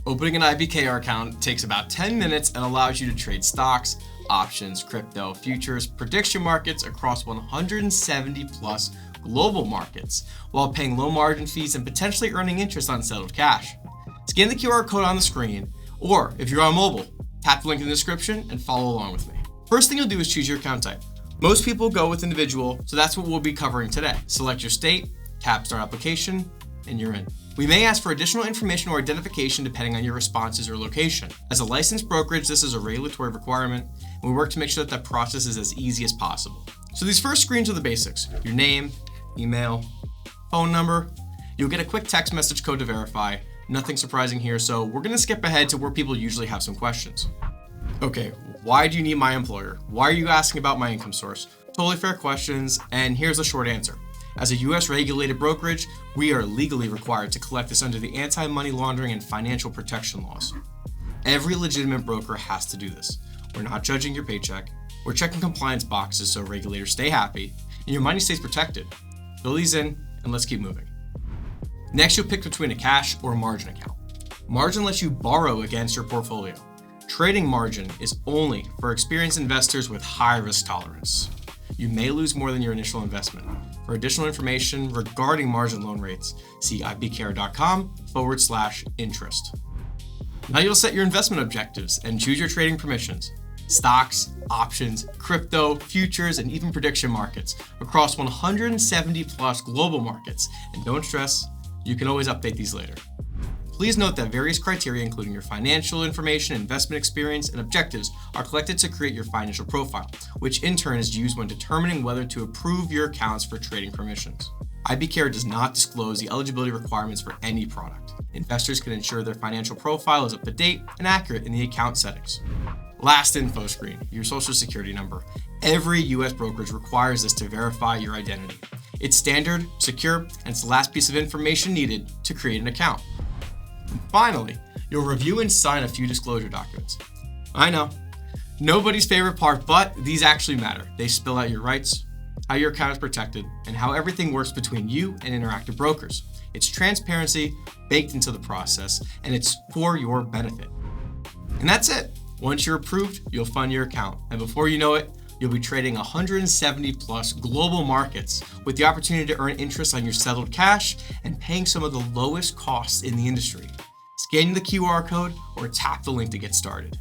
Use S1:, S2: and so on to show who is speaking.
S1: Opening an IBKR account takes about 10 minutes and allows you to trade stocks, options, crypto, futures, prediction markets across 170 plus global markets, while paying low margin fees and potentially earning interest on settled cash. Scan the QR code on the screen, or if you're on mobile, tap the link in the description and follow along with me. First thing you'll do is choose your account type. Most people go with individual, so that's what we'll be covering today. Select your state, tap start application, and you're in. We may ask for additional information or identification depending on your responses or location. As a licensed brokerage, this is a regulatory requirement, and we work to make sure that process is as easy as possible. So these first screens are the basics: your name, email, phone number. You'll get a quick text message code to verify. Nothing surprising here, so we're gonna skip ahead to where people usually have some questions. Okay, why do you need my employer? Why are you asking about my income source? Totally fair questions, and here's the short answer. As a US regulated brokerage, we are legally required to collect this under the anti-money laundering and financial protection laws. Every legitimate broker has to do this. We're not judging your paycheck. We're checking compliance boxes so regulators stay happy and your money stays protected. Fill these in and let's keep moving. Next, you'll pick between a cash or a margin account. Margin lets you borrow against your portfolio. Trading margin is only for experienced investors with high risk tolerance. You may lose more than your initial investment. For additional information regarding margin loan rates, see ibkr.com/interest. Now you'll set your investment objectives and choose your trading permissions: stocks, options, crypto, futures, and even prediction markets across 170 plus global markets. And don't stress, you can always update these later. Please note that various criteria, including your financial information, investment experience, and objectives, are collected to create your financial profile, which in turn is used when determining whether to approve your accounts for trading permissions. IBKR does not disclose the eligibility requirements for any product. Investors can ensure their financial profile is up to date and accurate in the account settings. Last info screen, your social security number. Every US brokerage requires this to verify your identity. It's standard, secure, and it's the last piece of information needed to create an account. Finally, you'll review and sign a few disclosure documents. I know, nobody's favorite part, but these actually matter. They spell out your rights, how your account is protected, and how everything works between you and Interactive Brokers. It's transparency baked into the process, and it's for your benefit. And that's it. Once you're approved, you'll fund your account, and before you know it, you'll be trading 170 plus global markets with the opportunity to earn interest on your settled cash and paying some of the lowest costs in the industry. Scan the QR code or tap the link to get started.